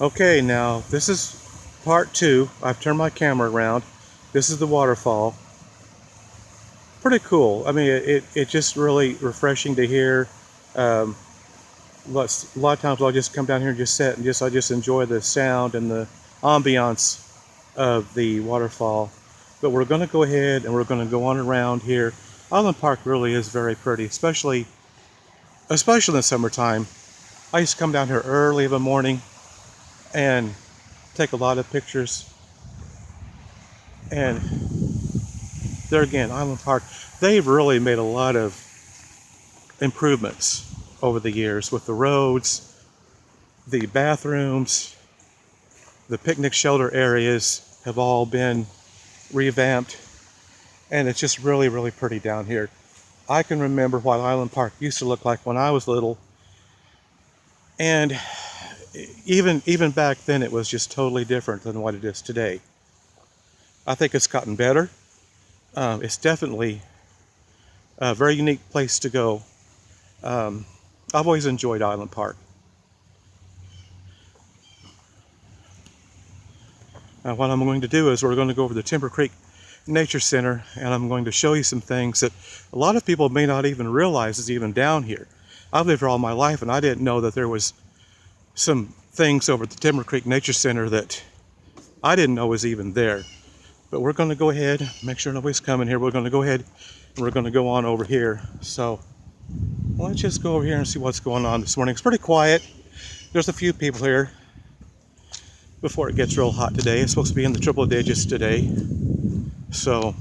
Okay, now this is part two. I've turned my camera around. This is the waterfall. Pretty cool. I mean, it just really refreshing to hear. Um, a lot of times I'll just come down here and just sit and I just enjoy the sound and the ambiance of the waterfall. But we're going to go ahead and we're going to go on around here. Island Park really is very pretty, especially in the summertime. I used to come down here early in the morning and take a lot of pictures. And there again, Island Park, they've really made a lot of improvements over the years with the roads, the bathrooms, the picnic shelter areas have all been revamped, and it's just really, really pretty down here. I can remember what Island Park used to look like when I was little, and even back then it was just totally different than what it is today. I think it's gotten better. It's definitely a very unique place to go. I've always enjoyed Island Park. Now what I'm going to do is we're going to go over to Timber Creek Nature Center, and I'm going to show you some things that a lot of people may not even realize is even down here. I've lived here all my life and I didn't know that there was some things over at the Timber Creek Nature Center that I didn't know was even there. But we're going to go ahead, make sure nobody's coming here. We're going to go ahead and we're going to go on over here. So let's just go over here and see what's going on this morning. It's pretty quiet. There's a few people here before it gets real hot today. It's supposed to be in the triple digits today. So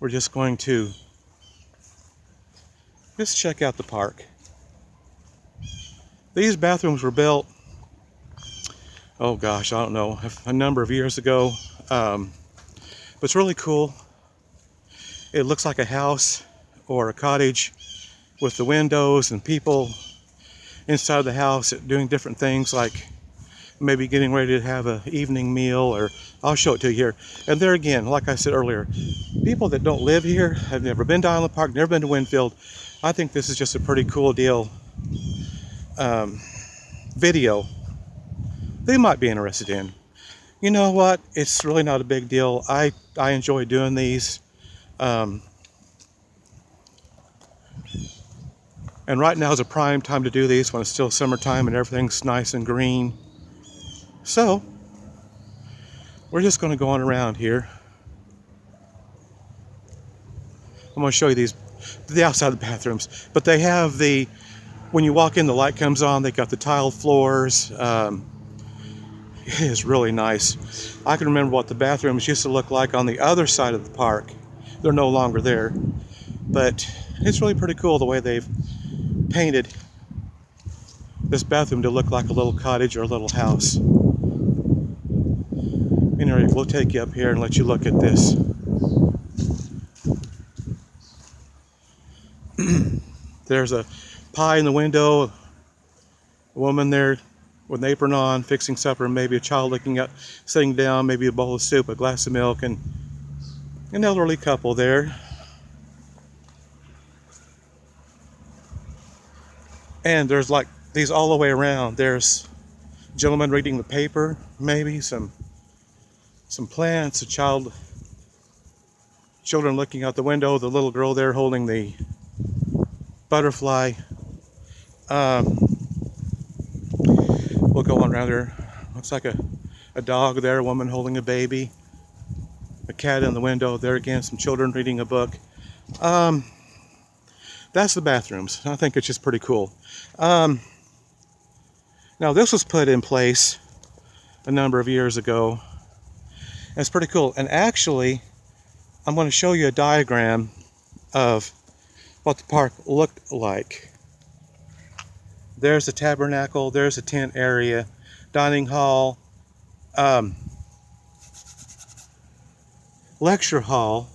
we're just going to just check out the park. These bathrooms were built, oh gosh, I don't know, a number of years ago. But it's really cool. It looks like a house or a cottage with the windows and people inside the house doing different things, like maybe getting ready to have an evening meal, or I'll show it to you here. And there again, like I said earlier, people that don't live here, have never been to Island Park, never been to Winfield, I think this is just a pretty cool deal video they might be interested in. You know what? It's really not a big deal. I enjoy doing these. And right now is a prime time to do these when it's still summertime and everything's nice and green. So we're just going to go on around here. I'm going to show you the outside of the bathrooms. But they have when you walk in, the light comes on. They got the tiled floors. It is really nice. I can remember what the bathrooms used to look like on the other side of the park. They're no longer there. But it's really pretty cool the way they've painted this bathroom to look like a little cottage or a little house. Anyway, we'll take you up here and let you look at this. There's a pie in the window, a woman there with an apron on, fixing supper, and maybe a child looking up, sitting down, maybe a bowl of soup, a glass of milk, and an elderly couple there. And there's like these all the way around. There's a gentleman reading the paper, maybe some plants, children looking out the window, the little girl there holding the butterfly. We'll go on around there. Looks like a dog there, a woman holding a baby, a cat in the window. There again, some children reading a book. That's the bathrooms. I think it's just pretty cool. Now this was put in place a number of years ago. And it's pretty cool. And actually, I'm going to show you a diagram of what the park looked like. There's a tabernacle, there's a tent area, dining hall, lecture hall,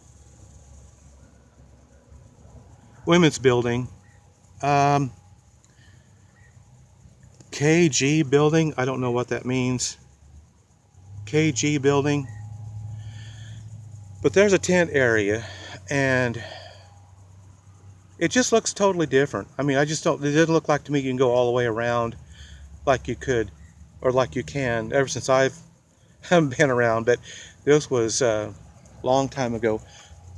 women's building, KG building, I don't know what that means, KG building, but there's a tent area, and it just looks totally different. I mean, it didn't look like to me you can go all the way around like you could or like you can, ever since I've been around, but this was a long time ago.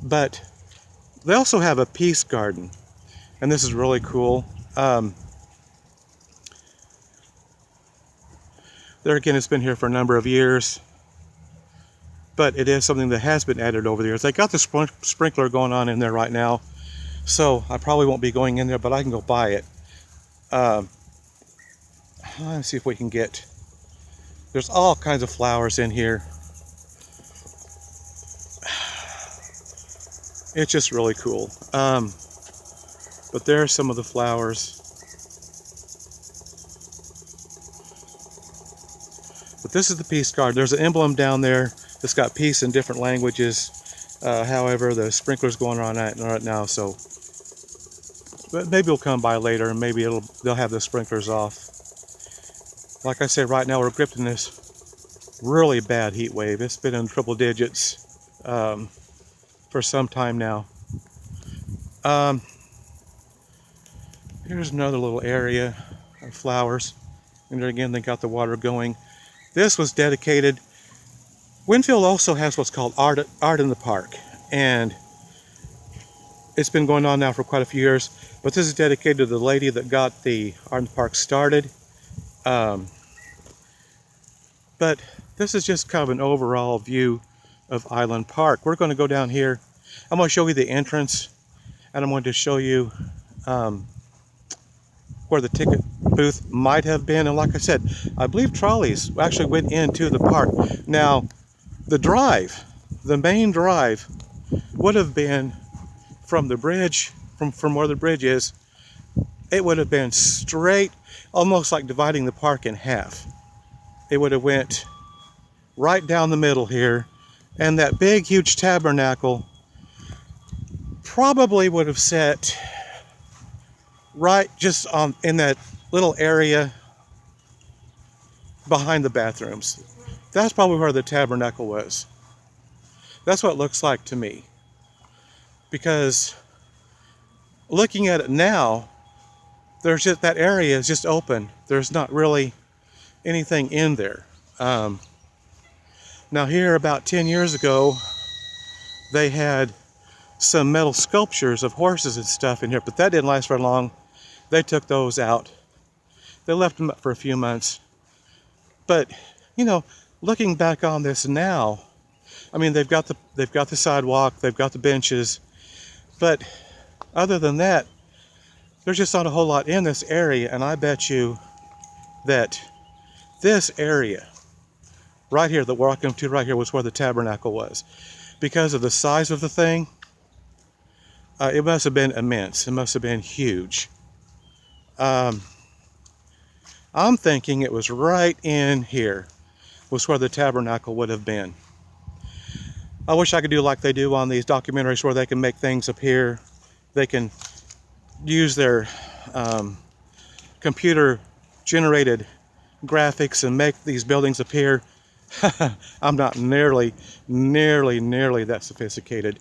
But they also have a peace garden, and this is really cool. There again, it's been here for a number of years, but it is something that has been added over the years. They got the sprinkler going on in there right now, so I probably won't be going in there, but I can go buy it. Let's see if we can get, there's all kinds of flowers in here. It's just really cool. But there are some of the flowers. But this is the peace garden. There's an emblem down there that's got peace in different languages. However, the sprinkler's going on right now, so but maybe we'll come by later and maybe they'll have the sprinklers off. Like I said, right now we're gripped in this really bad heat wave. It's been in triple digits for some time now. Here's another little area of flowers. And there again, they got the water going. This was dedicated. Winfield also has what's called Art in the Park. And it's been going on now for quite a few years. But this is dedicated to the lady that got the Art in the Park started. But this is just kind of an overall view of Island Park. We're going to go down here. I'm going to show you the entrance, and I'm going to show you where the ticket booth might have been. And like I said, I believe trolleys actually went into the park. Now, the drive, the main drive, would have been from the bridge, from where the bridge is. It would have been straight, almost like dividing the park in half. It would have went right down the middle here, and that big, huge tabernacle probably would have sat right just in that little area behind the bathrooms. That's probably where the tabernacle was. That's what it looks like to me. Because looking at it now, there's just, that area is just open. There's not really anything in there. Now here, about 10 years ago, they had some metal sculptures of horses and stuff in here, but that didn't last very long. They took those out. They left them up for a few months. But, you know, looking back on this now, I mean, they've got the sidewalk, they've got the benches, but other than that, there's just not a whole lot in this area. And I bet you that this area right here that we're walking to right here was where the tabernacle was. Because of the size of the thing, it must have been immense. It must have been huge. I'm thinking it was right in here was where the tabernacle would have been. I wish I could do like they do on these documentaries where they can make things appear. They can use their computer generated graphics and make these buildings appear. I'm not nearly that sophisticated.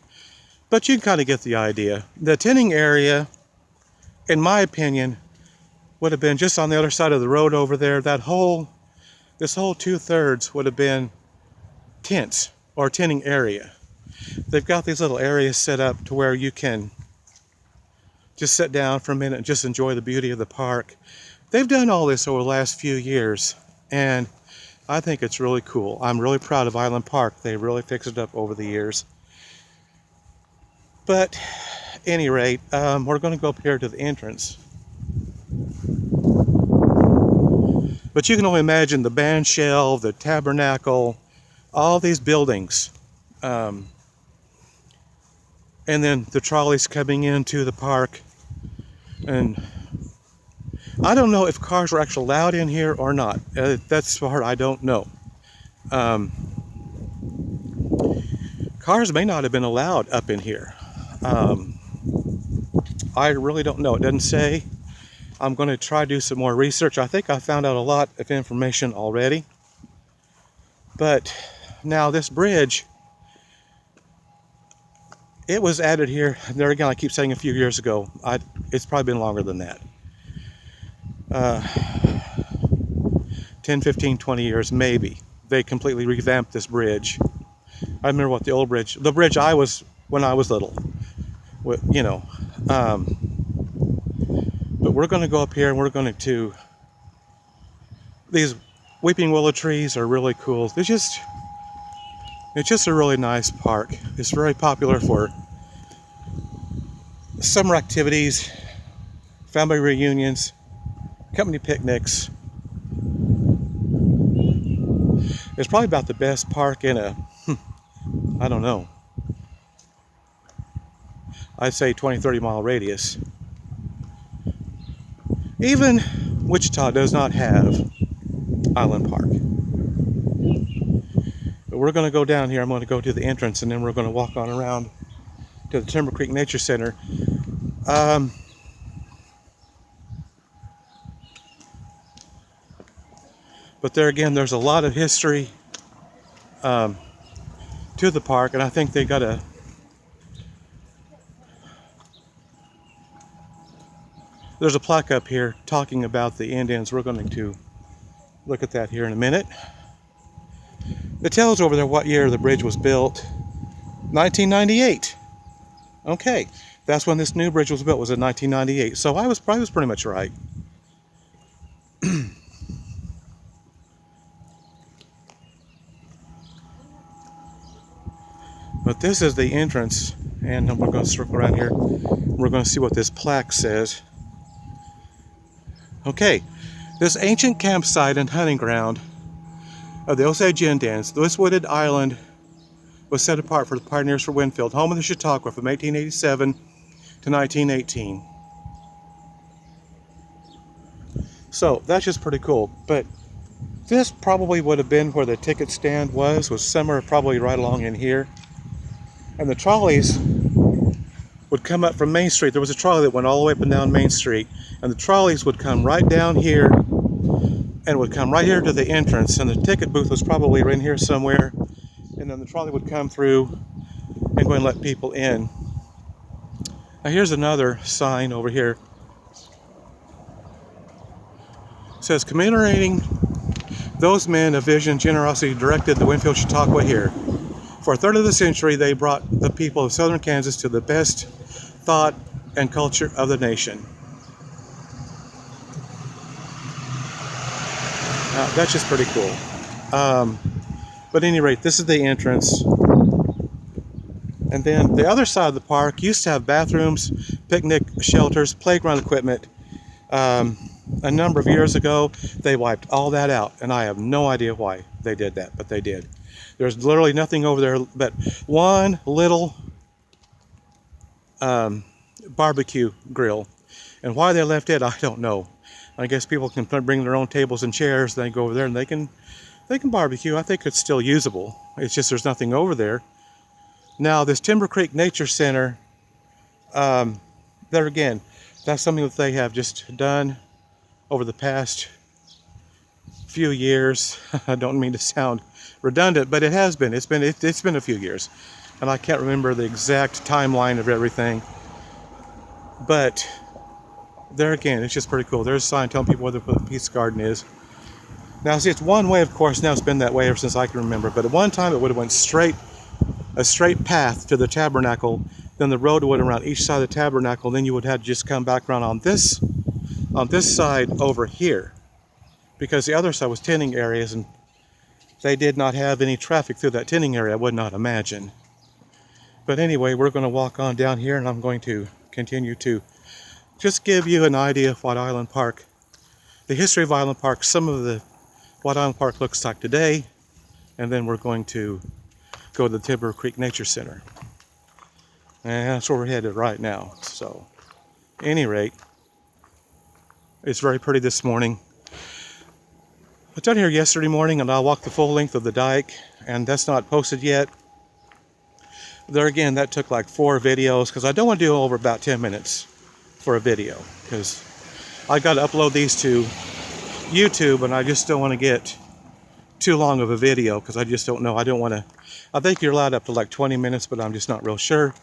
But you can kind of get the idea. The tinning area, in my opinion, would have been just on the other side of the road over there. This whole 2/3 would have been tints or tinning area. They've got these little areas set up to where you can just sit down for a minute and just enjoy the beauty of the park. They've done all this over the last few years, and I think it's really cool. I'm really proud of Island Park. They really fixed it up over the years. But at any rate, we're going to go up here to the entrance. But you can only imagine the band shell, the tabernacle, all these buildings. And then the trolleys coming into the park. And I don't know if cars were actually allowed in here or not. That's the part I don't know. Cars may not have been allowed up in here. I really don't know. It doesn't say. I'm going to try to do some more research. I think I found out a lot of information already. But now this bridge, it was added here. There again, I keep saying a few years ago. It's probably been longer than that. 10, 15, 20 years, maybe. They completely revamped this bridge. I remember what the bridge I was, when I was little, you know. But we're going to go up here and we're going to, these weeping willow trees are really cool. It's just a really nice park. It's very popular for summer activities, family reunions, company picnics. It's probably about the best park in I don't know, I'd say 20, 30 mile radius. Even Wichita does not have Island Park. But we're going to go down here. I'm going to go to the entrance and then we're going to walk on around to the Timber Creek Nature Center. But there again, there's a lot of history to the park, and I think they got there's a plaque up here talking about the Indians. We're going to look at that here in a minute. It tells over there what year the bridge was built. 1998. Okay, that's when this new bridge was built, was in 1998. So I was pretty much right. But this is the entrance, and we're going to circle around here. We're going to see what this plaque says. Okay, this ancient campsite and hunting ground of the Osage Indians, this wooded island was set apart for the pioneers for Winfield, home of the Chautauqua from 1887 to 1918. So that's just pretty cool. But this probably would have been where the ticket stand was somewhere probably right along in here. And the trolleys would come up from Main Street. There was a trolley that went all the way up and down Main Street. And the trolleys would come right down here and would come right here to the entrance. And the ticket booth was probably in here somewhere. And then the trolley would come through and go and let people in. Now here's another sign over here. It says, commemorating those men of vision and generosity directed the Winfield Chautauqua here. For a third of the century, they brought the people of southern Kansas to the best thought and culture of the nation. That's just pretty cool. But at any rate, this is the entrance. And then the other side of the park used to have bathrooms, picnic shelters, playground equipment. A number of years ago, they wiped all that out, and I have no idea why they did that, but they did. There's literally nothing over there but one little barbecue grill. And why they left it, I don't know. I guess people can bring their own tables and chairs, they go over there and they can barbecue. I think it's still usable. It's just there's nothing over there. Now this Timber Creek Nature Center, there again, that's something that they have just done over the past few years. I don't mean to sound redundant, but it has been. It's been a few years, and I can't remember the exact timeline of everything. But there again, it's just pretty cool. There's a sign telling people where the Peace Garden is. Now, see, it's one way, of course. Now it's been that way ever since I can remember. But at one time, it would have went a straight path to the tabernacle. Then the road would have around each side of the tabernacle. Then you would have to just come back around on this side over here, because the other side was tinning areas, and they did not have any traffic through that tinning area, I would not imagine. But anyway, we're going to walk on down here, and I'm going to continue to just give you an idea of what Island Park, the history of Island Park, what Island Park looks like today, and then we're going to go to the Timber Creek Nature Center. And that's where we're headed right now. So, at any rate, it's very pretty this morning. I was down here yesterday morning and I walked the full length of the dike, and that's not posted yet. There again, that took like 4 videos, because I don't want to do over about 10 minutes for a video, because I got to upload these to YouTube, and I just don't want to get too long of a video, because I just don't know. I think you're allowed up to like 20 minutes, but I'm just not real sure.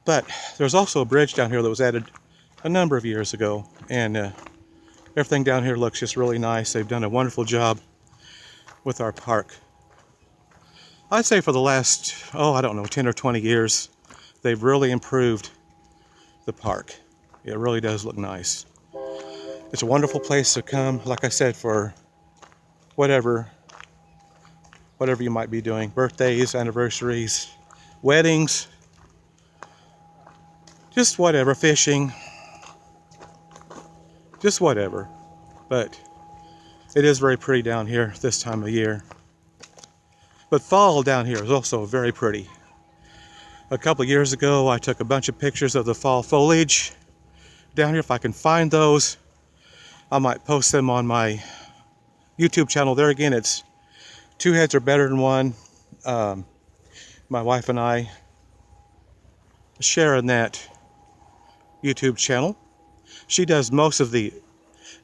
But there's also a bridge down here that was added a number of years ago, and Everything down here looks just really nice. They've done a wonderful job with our park. I'd say for the last, I don't know, 10 or 20 years, they've really improved the park. It really does look nice. It's a wonderful place to come, like I said, for whatever you might be doing. Birthdays, anniversaries, weddings, just whatever, fishing, just whatever. But it is very pretty down here this time of year. But fall down here is also very pretty. A couple of years ago, I took a bunch of pictures of the fall foliage down here. If I can find those, I might post them on my YouTube channel. There again, it's two heads are better than one. My wife and I share in that YouTube channel. She does most of the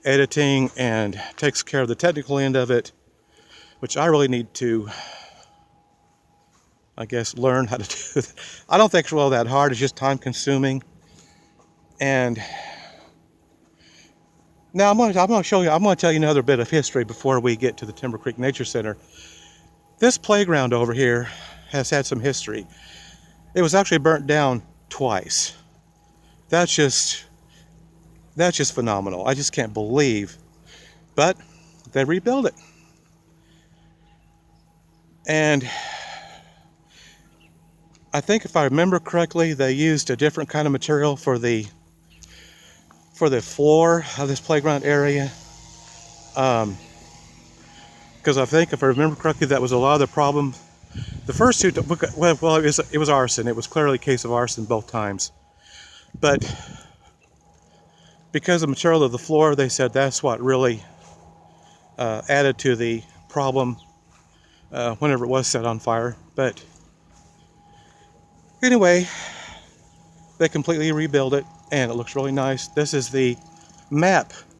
editing and takes care of the technical end of it, which I really need to, I guess, learn how to do it. I don't think it's all that hard. It's just time consuming. And now I'm going to tell you another bit of history before we get to the Timber Creek Nature Center. This playground over here has had some history. It was actually burnt down twice. That's just phenomenal. I just can't believe. But they rebuilt it. And I think if I remember correctly, they used a different kind of material for the floor of this playground area. Because I think if I remember correctly, that was a lot of the problem. The first two, well, it was arson. It was clearly a case of arson both times. But because of the material of the floor, they said that's what really added to the problem whenever it was set on fire. But anyway, they completely rebuilt it, and it looks really nice. This is the map